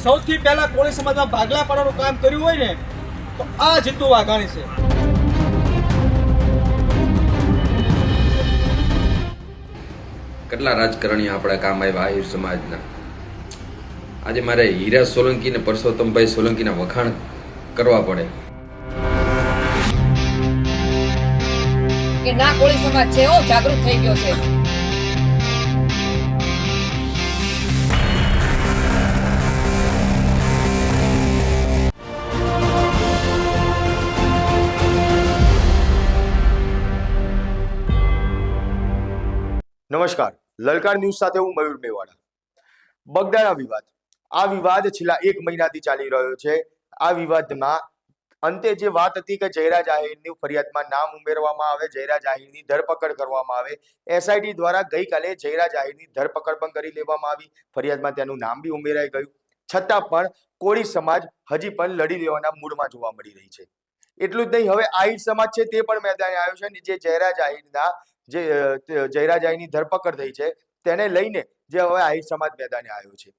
સૌથી પહેલા કોળી સમાજમાં ભાગલા પાડવાનું કામ કર્યું હોય ને તો આ જીતુ વાઘાણી છે. કેટલા રાજકારણીઓ આપણા કામ આવ્યા આહિર સમાજના. આજે મારે હીરા સોલંકી ને પરસોત્તમભાઈ સોલંકીના વખાણ કરવા પડે કે ના કોળી સમાજ છે એવો જાગૃત થઈ ગયો છે. નમસ્કાર, લલકાર ન્યૂઝ સાથે હું મયુર મેવાડા. બગદાણા વિવાદ. આ વિવાદ છેલ્લા 1 મહિનાથી ચાલી રહ્યો છે. આ વિવાદમાં અંતે જે વાત હતી કે જયરાજ આહિરની ફરિયાદમાં નામ ઉમેરવામાં આવે, જયરાજ આહિરની ધરપકડ કરવામાં આવે. એસઆઈટી દ્વારા ગઈકાલે જયરાજ આહિરની ધરપકડ પણ કરી લેવામાં આવી. ફરિયાદમાં તેનું નામ બી ઉમેરાઈ ગયું. છતાં પણ કોળી સમાજ હજી પણ લડી લેવાના મૂડમાં જોવા મળી રહી છે. એટલું જ નહીં, હવે આહિર સમાજ છે તે પણ મેદાને આવ્યો છે. જે જયરાજ આહિરની ધરપકડ થઈ છે તેને લઈને જે હવે આહિર સમાજ મેદાને આવ્યો છે.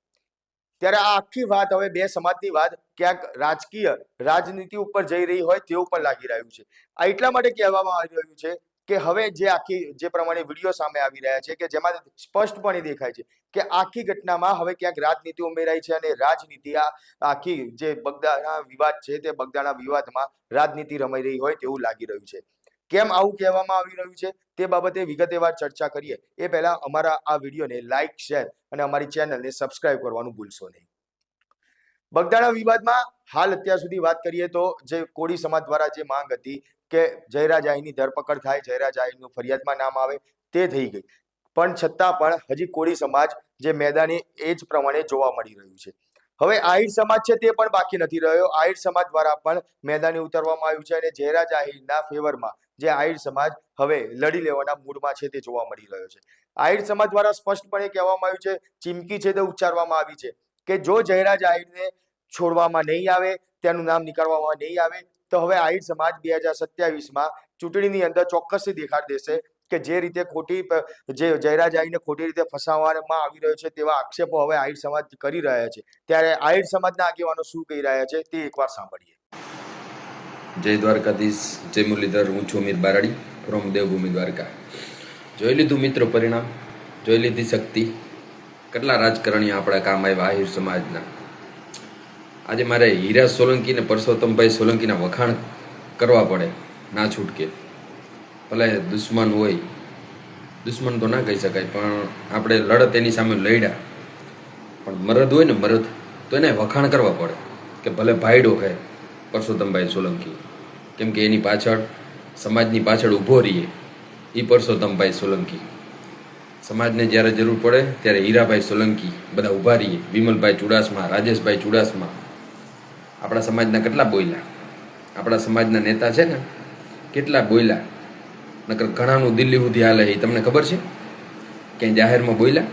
ત્યારે આ આખી વાત હવે બે સમાજની વાત ક્યાંક રાજકીય રાજનીતિ ઉપર જઈ રહી હોય તેવું પણ લાગી રહ્યું છે. આ એટલા માટે કહેવામાં આવી રહ્યું છે કે હવે જે પ્રમાણે વિડીયો સામે આવી રહ્યા છે કે જેમાં સ્પષ્ટપણે દેખાય છે કે આખી ઘટનામાં હવે ક્યાંક રાજનીતિ ઉમેરાઈ છે અને રાજનીતિ આ આખી જે બગદાણા વિવાદ છે તે બગદાણા વિવાદમાં રાજનીતિ રમાઈ રહી હોય તેવું લાગી રહ્યું છે. કેમ આવું કહેવામાં આવી રહ્યું છે તે બાબતે વિગતવાર ચર્ચા કરીએ એ પહેલા અમારા આ વિડીયોને લાઇક, શેર અને અમારી ચેનલને સબસ્ક્રાઇબ કરવાનું ભૂલશો નહીં. બગદાણા વિવાદમાં હાલ અત્યાર સુધી વાત કરીએ તો જે કોળી સમાજ દ્વારા જે માંગ હતી કે જયરાજ આહિરની ધરપકડ થાય, જયરાજ આહિરનું ફરિયાદમાં નામ આવે તે થઈ ગઈ. પણ છતાં પણ હજી કોળી સમાજ જે મેદાને એ જ પ્રમાણે જોવા મળી રહ્યું છે. હવે આહિર સમાજ છે તે પણ બાકી નથી રહ્યો. આહિર સમાજ દ્વારા પણ મેદાને ઉતરવામાં આવ્યું છે અને જયરાજ આહિરના ફેવરમાં જે આહિર સમાજ હવે લડી લેવાના મૂડમાં છે તે જોવા મળી રહ્યો છે. આહિર સમાજ દ્વારા સ્પષ્ટપણે કહેવામાં આવ્યું છે, ચીમકી છે તે ઉચ્ચારવામાં આવી છે કે જો જયરાજ આહિરને છોડવામાં નહીં આવે, તેનું નામ નીકાળવામાં નહીં આવે તો હવે આહિર સમાજ 2027માં ચૂંટણીની અંદર ચોક્કસથી દેખાડ દેશે કે જે રીતે જયરાજ આહિરને ખોટી રીતે ફસાવવામાં આવી રહ્યો છે તેવા આક્ષેપો હવે આહિર સમાજ કરી રહ્યા છે. ત્યારે આહિર સમાજના આગેવાનો શું કહી રહ્યા છે તે એકવાર સાંભળીએ. જય દ્વારકાધીશ, જય મુરલીધર. હું છું અમીર બારાડી ફ્રોમ દેવભૂમિ દ્વારકા. જોઈ લીધું મિત્રો પરિણામ, જોઈ લીધી શક્તિ. કેટલા રાજકારણીઓ આપણા કામ આવ્યા આહિર સમાજના. આજે મારે હીરા સોલંકી ને પરસોત્તમભાઈ સોલંકીના વખાણ કરવા પડે ના છૂટકે. ભલે દુશ્મન હોય, દુશ્મન તો ના કહી શકાય, પણ આપણે લડત એની સામે લડ્યા. પણ મરદ હોય ને મરદ તો એને વખાણ કરવા પડે કે ભલે ભાઈડો કહે પરસોત્તમભાઈ સોલંકી, કેમ કે એની પાછળ સમાજની પાછળ ઊભો રહીએ એ પરસોત્તમભાઈ સોલંકી. સમાજને જ્યારે જરૂર પડે ત્યારે હીરાભાઈ સોલંકી બધા ઊભા રહીએ. વિમલભાઈ ચુડાસમા, રાજેશભાઈ ચુડાસમા આપણા સમાજના કેટલા બોલ્યા. આપણા સમાજના નેતા છે ને કેટલા બોલ્યા. નકર ઘણાનું દિલ્હી સુધી હાલે એ તમને ખબર છે. ક્યાંય જાહેરમાં બોલ્યા.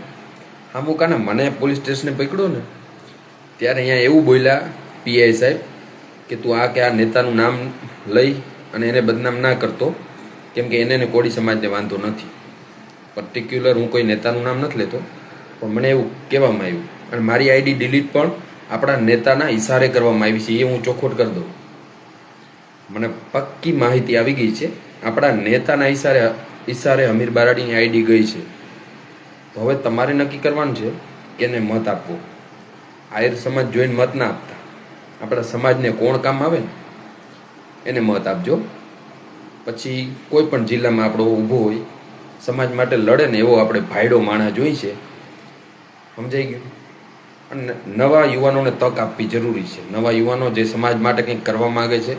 હા મુકાને મને પોલીસ સ્ટેશને પકડ્યો ને ત્યારે અહીંયા એવું બોલ્યા પીઆઈ સાહેબ કે તું આ નેતાનું નામ લઈ અને એને બદનામ ના કરતો, કેમ કે એને કોળી સમાજને વાંધો નથી. પર્ટિક્યુલર હું કોઈ નેતાનું નામ નથી લેતો, પણ મને એવું કહેવામાં આવ્યું અને મારી આઈડી ડિલીટ પણ આપણા નેતાના ઈશારે કરવામાં આવી છે. એ હું ચોખવટ કરી દઉં. મને પક્કી માહિતી આવી ગઈ છે. આપણા નેતાના ઈશારે અમીર બારાડીની આઈડી ગઈ છે. તો હવે તમારે નક્કી કરવાનું છે કે એને મત આપવો. આહિર સમાજ જોઈને મત ના આપતા. આપણા સમાજને કોણ કામ આવે ને એને મત આપજો. પછી કોઈ પણ જિલ્લામાં આપણો ઊભો હોય, સમાજ માટે લડે ને એવો આપણે ભાઈડો માણસ જોઈ છે. સમજાઈ ગયું? અને નવા યુવાનોને તક આપવી જરૂરી છે. નવા યુવાનો જે સમાજ માટે કંઈક કરવા માગે છે.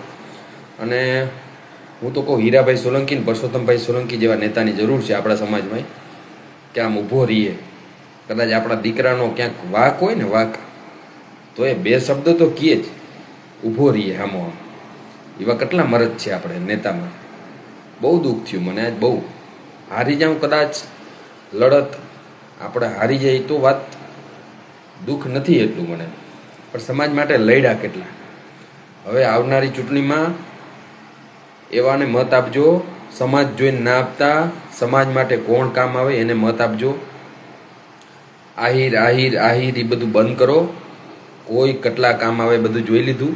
અને હું તો કહું હીરાભાઈ સોલંકી ને પરસોત્તમભાઈ સોલંકી જેવા નેતાની જરૂર છે આપણા સમાજમાં, કે આમ ઊભો રહીએ. કદાચ આપણા દીકરાનો ક્યાંક વાક હોય ને વાક, તો એ 2 શબ્દ તો કહે જ, ઊભો રહીએ આમ. એવા કેટલા મરદ છે આપણે નેતામાં. બહુ દુઃખ થયું મને આજ. બહુ હારી જાઉં કદાચ લડત આપણે હારી જાય તો વાત દુઃખ નથી એટલું મને, પણ સમાજ માટે લડ્યા કેટલા. હવે આવનારી ચૂંટણીમાં એવાને મત આપજો. સમાજ જોઈને ના આપતા, સમાજ માટે કોણ કામ આવે એને મત આપજો. આહિર આહિર આહિર એ બધું બંધ કરો. કોઈ કેટલા કામ આવે બધું જોઈ લીધું.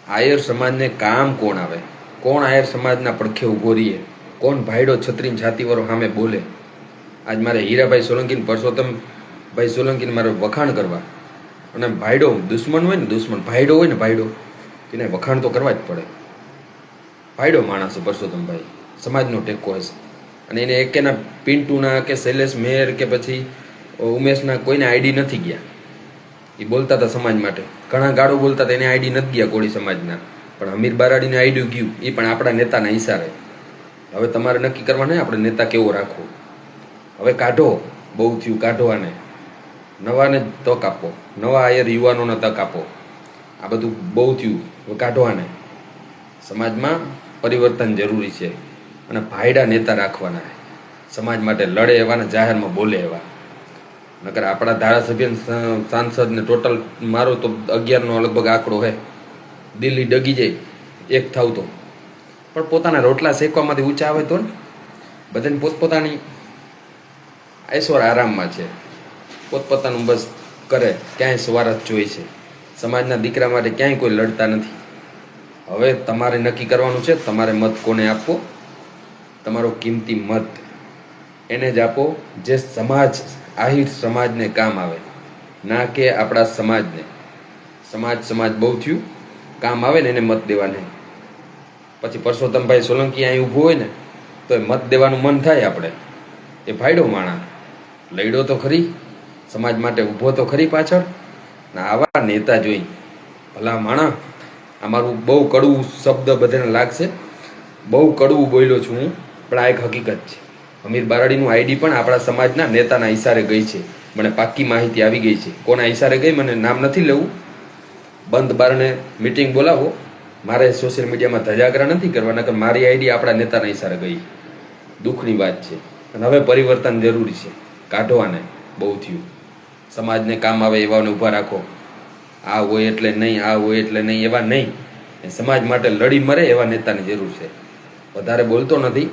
આયર સમાજને કામ કોણ આવે? કોણ આયર સમાજના પડખે ઊભો રહીએ? કોણ ભાઈડો છત્રીને છાતીવાળો સામે બોલે? આજ મારે હીરાભાઈ સોલંકી પરસોત્તમભાઈ સોલંકીને મારે વખાણ કરવા, અને ભાઈડો દુશ્મન હોય ને, દુશ્મન ભાઈડો હોય ને, ભાઈડો એને વખાણ તો કરવા જ પડે. ભાઈડો માણસ છે પરસોત્તમભાઈ, સમાજનો ટેકો હશે, અને એને એકેના પિન્ટુના કે શૈલેષ મેર કે પછી ઉમેશના કોઈને આઈડી નથી ગયા. એ બોલતા હતા સમાજ માટે, ઘણા ગાળો બોલતા હતા, એને આઈડી નથી ગયા કોળી સમાજના, પણ અમીર બારાડીને આઈડી ગયું, એ પણ આપણા નેતાના ઈશારે. હવે તમારે નક્કી કરવા નહીં આપણે નેતા કેવો રાખવો. હવે કાઢો, બહુ થયું, કાઢો આને. નવાને તક આપો, નવા આયર યુવાનોને તક આપો. આ બધું બહુ થયું, હવે કાઢો આને. સમાજમાં પરિવર્તન જરૂરી છે, અને ભાઈડા નેતા રાખવાના, સમાજ માટે લડે એવા ને જાહેરમાં બોલે એવા. નકર આપણા ધારાસભ્ય સાંસદને ટોટલ મારો તો 11નો લગભગ આંકડો હે. દિલ્હી ડગી જાય એક થાવ તો, પણ પોતાના રોટલા શેકવામાંથી ઊંચા આવે તો ને. બધાને પોતપોતાની ઐશ્વર આરામમાં છે, પોતપોતાનું બસ કરે, ક્યાંય સ્વાર્થ જોઈ છે. સમાજના દીકરા માટે ક્યાંય કોઈ લડતા નથી. હવે તમારે નક્કી કરવાનું છે, તમારે મત કોને આપવો. તમારો કિંમતી મત એને જ આપો જે સમાજ, આહિર સમાજને કામ આવે, ના કે આપણા સમાજને. સમાજ બહુ થયું, કામ આવે ને એને મત દેવાને. પછી પરસોત્તમભાઈ સોલંકી અહીં ઊભો હોય ને તો એ મત દેવાનું મન થાય આપણે. એ ભાઈડો માણા, લડ્યો તો ખરી, સમાજ માટે ઊભો તો ખરી પાછળ. ને આવા નેતા જોઈ ભલા માણા. અમારું બહુ કડવું શબ્દ બધાને લાગશે, બહુ કડવું બોલ્યો છું હું, પણ આ એક હકીકત છે. અમીર બારાડીનું આઈડી પણ આપણા સમાજના નેતાના ઈશારે ગઈ છે. મને પાક્કી માહિતી આવી ગઈ છે. કોના ઈશારે ગઈ મને નામ નથી લેવું. બંધ બારણે મિટિંગ બોલાવો, મારે સોશિયલ મીડિયામાં ધજાગરા નથી કરવા, નકર મારી આઈડી આપણા નેતાના ઈશારે ગઈ. દુઃખની વાત છે, અને હવે પરિવર્તન જરૂરી છે. કાઢો આને, બહુ થયું. સમાજને કામ આવે એવાને ઊભા રાખો. આ હોય એટલે નહીં, આ હોય એટલે નહીં એવા નહીં. એ સમાજ માટે લડી મરે એવા નેતાની જરૂર છે. વધારે બોલતો નથી,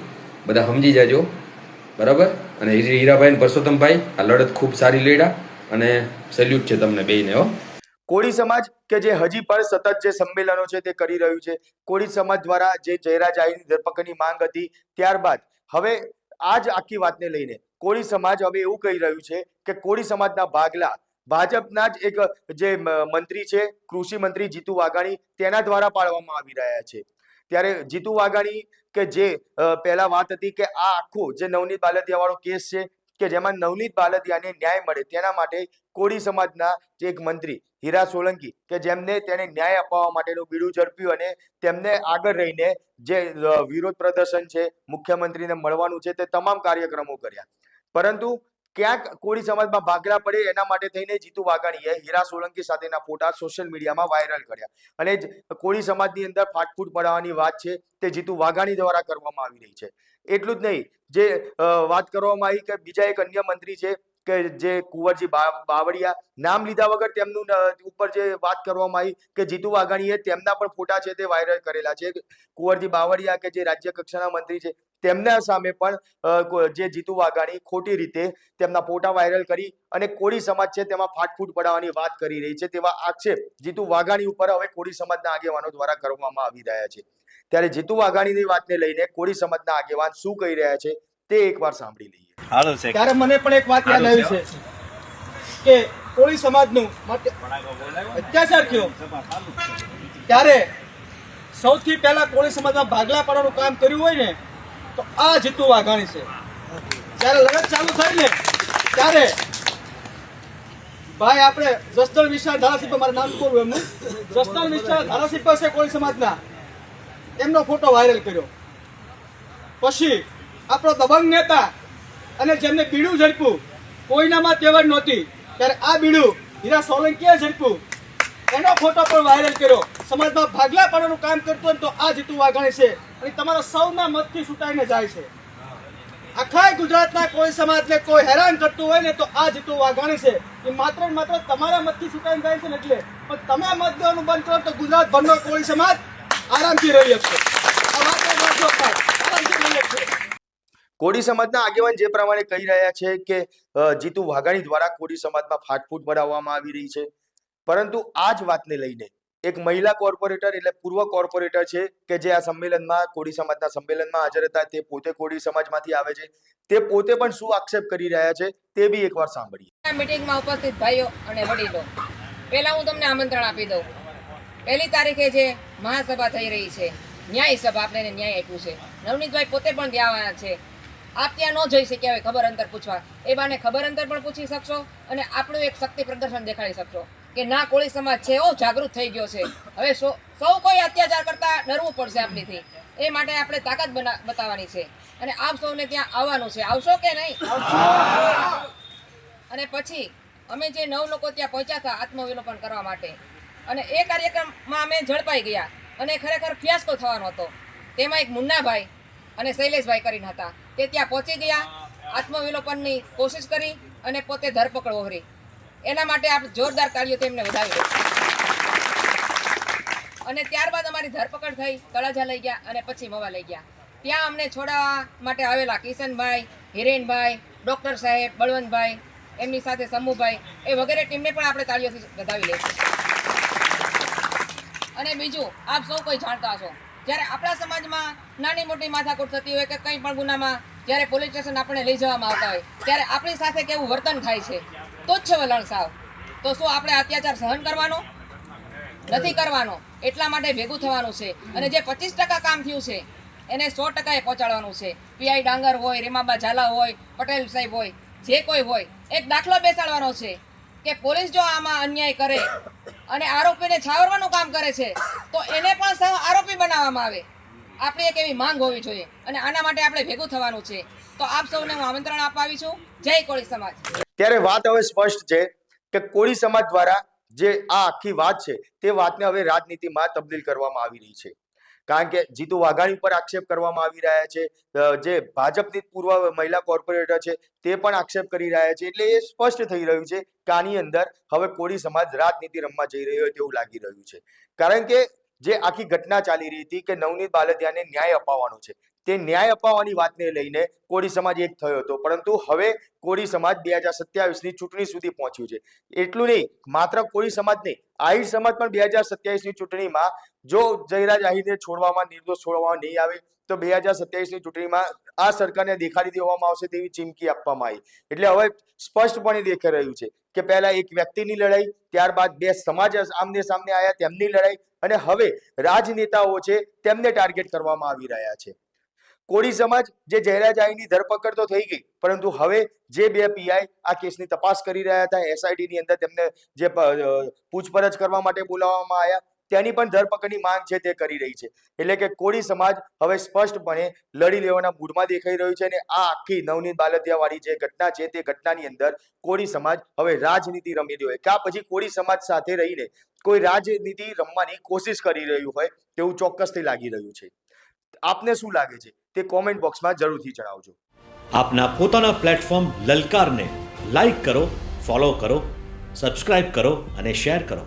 બધા સમજી જાજો, બરાબર. અને હીરાભાઈ અને પરસોત્તમભાઈ આ લડત ખૂબ સારી લડ્યા, અને સેલ્યુટ છે તમને બેયને હો. કોળી સમાજ કે જે હજી પણ સતત જે સંમેલનો છે તે કરી રહ્યું છે. કોળી સમાજ દ્વારા જે જયરાજ આહીરની ધરપકડની માંગ હતી, ત્યારબાદ હવે આ જ આખી વાતને લઈને કોળી સમાજ હવે એવું કહી રહ્યું છે કે કોળી સમાજના ભાગલા ભાજપના જ એક જે મંત્રી છે, કૃષિ મંત્રી જીતુ વાઘાણી, તેના દ્વારા પાડવામાં આવી રહ્યા છે. ત્યારે જીતુ વાઘાણી કે જે પહેલા વાત હતી કે આ આખો જે નવનીત બાલદિયા વાળો કેસ છે કે જેમાં નવનીત બાલદિયાને ન્યાય મળે તેના માટે કોળી સમાજના જે એક મંત્રી હીરા સોલંકી કે જેમને તેને ન્યાય અપાવવા માટેનું બીડું ઝડપ્યું, અને તેમને આગળ રહીને જે વિરોધ પ્રદર્શન છે, મુખ્યમંત્રીને મળવાનું છે, તે તમામ કાર્યક્રમો કર્યા. પરંતુ ક્યાંક કોળી સમાજમાં ભાગલા પડે એના માટે થઈને જીતુ વાઘાણીએ હીરા સોલંકી સાથેના ફોટા સોશિયલ મીડિયામાં વાયરલ કર્યા, અને કોળી સમાજની અંદર ફાટફૂટ પડાવવાની વાત છે તે જીતુ વાઘાણી દ્વારા કરવામાં આવી રહી છે. એટલું જ નહીં, જે વાત કરવામાં આવી કે બીજા એક અન્ય મંત્રી છે કે જે કુંવરજી બાવળિયા, નામ લીધા વગર તેમનું ઉપર જે વાત કરવામાં આવી કે જીતુ વાઘાણીએ તેમના પણ ફોટા છે તે વાયરલ કરેલા છે. કુંવરજી બાવળિયા કે જે રાજ્ય કક્ષાના મંત્રી છે તેમના સામે પણ જે જીતુ વાઘાણી ખોટી રીતે તેમના ફોટા વાયરલ કરી અને કોળી સમાજ છે તેમાં ફાટફૂટ પડાવવાની વાત કરી રહી છે, તેવા આક્ષેપ જીતુ વાઘાણી ઉપર હવે કોળી સમાજના આગેવાનો દ્વારા કરવામાં આવી રહ્યા છે. ત્યારે જીતુ વાઘાણીની વાતને લઈને કોળી સમાજના આગેવાન શું કહી રહ્યા છે તે એકવાર સાંભળી લઈએ. ત્યારે મને પણ એક વાત યાદ આવી છે કે કોળી સમાજનું અત્યાચાર થયો ત્યારે સૌથી પહેલા કોળી સમાજમાં ભાગલા પાડવાનું કામ કર્યું હોય ને તો આ જીતુ વાઘાણી છે. જ્યારે લડત ચાલુ થઈ ને ત્યારે ભાઈ આપણે જસદણ વિશાળ ધારાસભ્ય, મારું નામ બોલું એમનું, જસદણ વિશાળ ધારાસભ્ય છે કોળી સમાજના, એમનો ફોટો વાયરલ કર્યો. પછી આપણો દબંગ નેતા અને જેમને બીડું ઝડપ્યું, કોઈનામાં તેવડ નહોતી, ત્યારે આ બીડું હીરા સોલંકીએ ઝડપ્યું, એનો ફોટો પણ વાયરલ કર્યો. સમાજમાં ભાગલા પાડવાનું કામ કરતો હોય તો આ જીતુ વાઘાણી છે, અને તમારા સૌના મતથી છૂટાઈને જાય છે. આખા ગુજરાતના કોઈ સમાજને કોઈ હેરાન કરતું હોય ને તો આ જીતુ વાઘાણી છે. એ માત્ર ને માત્ર તમારા મતથી છૂટાઈને જાય છે ને એટલે, પણ તમે મત દેવાનું બંધ કરો તો ગુજરાતભરનો કોળી સમાજ આરામથી રહી શકશે. આ વાત આરામથી રહી શકશે. કોળી સમાજના આગેવાન જે પ્રમાણે કહી રહ્યા છે કે જીતુ વાઘાણી દ્વારા કોળી સમાજમાં ફાટફૂટ બનાવવામાં આવી રહી છે, પરંતુ આ જ વાતને લઈને એક મહિલા કોર્પોરેટર એટલે પૂર્વ કોર્પોરેટર છે કે જે આ સંમેલનમાં કોળી સમાજના સંમેલનમાં હાજર હતા, તે પોતે કોળી સમાજમાંથી આવે છે, તે પોતે પણ શું આક્ષેપ કરી રહ્યા છે તે બી એકવાર સાંભળીએ. આ મીટિંગમાં ઉપસ્થિત ભાઈઓ અને વડીલો, પહેલા હું તમને આમંત્રણ આપી દઉં. 1 તારીખે જે મહાસભા થઈ રહી છે, ન્યાય સભા, આપણે એને ન્યાય આપ્યું છે. નવનીતભાઈ પોતે પણ ત્યાં આવવાના છે. આપ ત્યાં ન જઈ શક્યા હોય ખબર અંતર પૂછવા, એ બાને ખબર અંતર પણ પૂછી શકશો અને આપણું એક શક્તિ પ્રદર્શન દેખાડી શકશો કે ના, કોળી સમાજ છે જાગૃત થઈ ગયો છે. હવે સૌ કોઈ અત્યાચાર કરતા ડરવું પડશે આપણીથી. એ માટે આપણે તાકાત બતાવવાની છે અને આપ સૌને ત્યાં આવવાનું છે. આવશો કે નહીં? અને પછી અમે જે 9 લોકો ત્યાં પહોંચ્યા હતા આત્મવિલોપન કરવા માટે, અને એ કાર્યક્રમમાં અમે ઝડપાઈ ગયા અને ખરેખર ફિયાસ્કો થવાનો હતો. તેમાં એક મુન્નાભાઈ અને શૈલેષભાઈ કરીને હતા, તે ત્યાં પહોંચી ગયા, આત્મવિલોપનની કોશિશ કરી અને પોતે ધરપકડ ઓહરી. એના માટે આપણે જોરદાર તાળીઓ તેમને વધાવી. અને ત્યારબાદ અમારી ધરપકડ થઈ, તળાજા લઈ ગયા અને પછી મવા લઈ ગયા. ત્યાં અમને છોડાવવા માટે આવેલા કિશનભાઈ, હિરેનભાઈ, ડૉક્ટર સાહેબ, બળવંતભાઈ, એમની સાથે સમૂહભાઈ, એ વગેરે ટીમને પણ આપણે તાળીઓથી વધાવી લઈશું. અને બીજું, આપ સૌ કોઈ જાણતા હશો, જ્યારે આપણા સમાજમાં નાની મોટી માથાકૂટ થતી હોય કે કંઈ પણ ગુનામાં જ્યારે પોલીસ સ્ટેશન આપણે લઈ જવામાં આવતા હોય, ત્યારે આપણી સાથે કેવું વર્તન થાય છે, તુચ્છ વલણ સાવ. તો શું આપણે અત્યાચાર સહન કરવાનો નથી? કરવાનો. એટલા માટે ભેગું થવાનું છે અને જે 25% કામ થયું છે એને 100% પહોંચાડવાનું છે. પીઆઈ ડાંગર હોય, રેમાબા ઝાલા હોય, પટેલ સાહેબ હોય, જે કોઈ હોય, એક દાખલો બેસાડવાનો છે કે પોલીસ જો આમાં અન્યાય કરે અને આરોપીને છાવરવાનું કામ કરે છે તો એને પણ સહ આરોપી બનાવવામાં આવે. આપણી એક એવી માંગ હોવી જોઈએ અને આના માટે આપણે ભેગું થવાનું છે. તો આપ સૌને હું આમંત્રણ આપવા આવી છું. જય કોળી સમાજ. ત્યારે વાત હવે સ્પષ્ટ છે કે કોળી સમાજ દ્વારા જે આ આખી વાત છે તે વાતને હવે રાજનીતિમાં તબદીલ કરવામાં આવી રહી છે. કારણ કે જીતુ વાઘાણી પર આક્ષેપ કરવામાં આવી રહ્યા છે, જે ભાજપની પૂર્વ મહિલા કોર્પોરેટર છે તે પણ આક્ષેપ કરી રહ્યા છે. એટલે એ સ્પષ્ટ થઈ રહ્યું છે કે આની અંદર હવે કોળી સમાજ રાજનીતિ રમવા જઈ રહ્યો હોય તેવું લાગી રહ્યું છે. કારણ કે જે આખી ઘટના ચાલી રહી હતી કે નવનીત બાલદિયાને ન્યાય અપાવવાનો છે, તે ન્યાય અપાવવાની વાતને લઈને કોળી સમાજ એક થયો હતો, પરંતુ હવે કોળી સમાજ 2027ની ચૂંટણી સુધી પહોંચ્યું છે. એટલું નહીં, માત્ર કોળી સમાજ નહીં, આહિર સમાજ પણ 2027ની ચૂંટણીમાં જો જયરાજ આહિરને છોડવામાં, નિર્દોષ છોડવામાં નહીં આવે તો 2027ની ચૂંટણીમાં આ સરકારને દેખાડી દેવામાં આવશે તેવી ચીમકી આપવામાં આવી. એટલે હવે સ્પષ્ટપણે દેખાઈ રહ્યું છે કે પહેલા એક વ્યક્તિની લડાઈ, ત્યારબાદ 2 સમાજ આમને સામને આવ્યા તેમની લડાઈ, અને હવે રાજનેતાઓ છે તેમને ટાર્ગેટ કરવામાં આવી રહ્યા છે. કોળી સમાજ જે જયરાજ આહિરની ધરપકડ તો થઈ ગઈ, પરંતુ હવે જે 2 પીઆઈ આ કેસની તપાસ કરી રહ્યા હતા, એસઆઈટીની અંદર તેમને જે પૂછપરછ કરવા માટે બોલાવવામાં આવ્યા, તેની પણ ધરપકડની માંગ છે તે કરી રહી છે. એટલે કે કોળી સમાજ હવે સ્પષ્ટપણે લડી લેવાના મૂડમાં દેખાઈ રહ્યું છે અને આ આખી નવનીત બાલદિયા વાળી જે ઘટના છે તે ઘટનાની અંદર કોળી સમાજ હવે રાજનીતિ રમી રહ્યો હોય કે પછી કોળી સમાજ સાથે રહીને કોઈ રાજનીતિ રમવાની કોશિશ કરી રહ્યું હોય તેવું ચોક્કસથી લાગી રહ્યું છે. આપને શું લાગે છે તે કોમેન્ટ બોક્સમાં જરૂરથી જણાવજો. આપના પોતાના પ્લેટફોર્મ લલકારને લાઈક કરો, ફોલો કરો, સબસ્ક્રાઇબ કરો અને શેર કરો.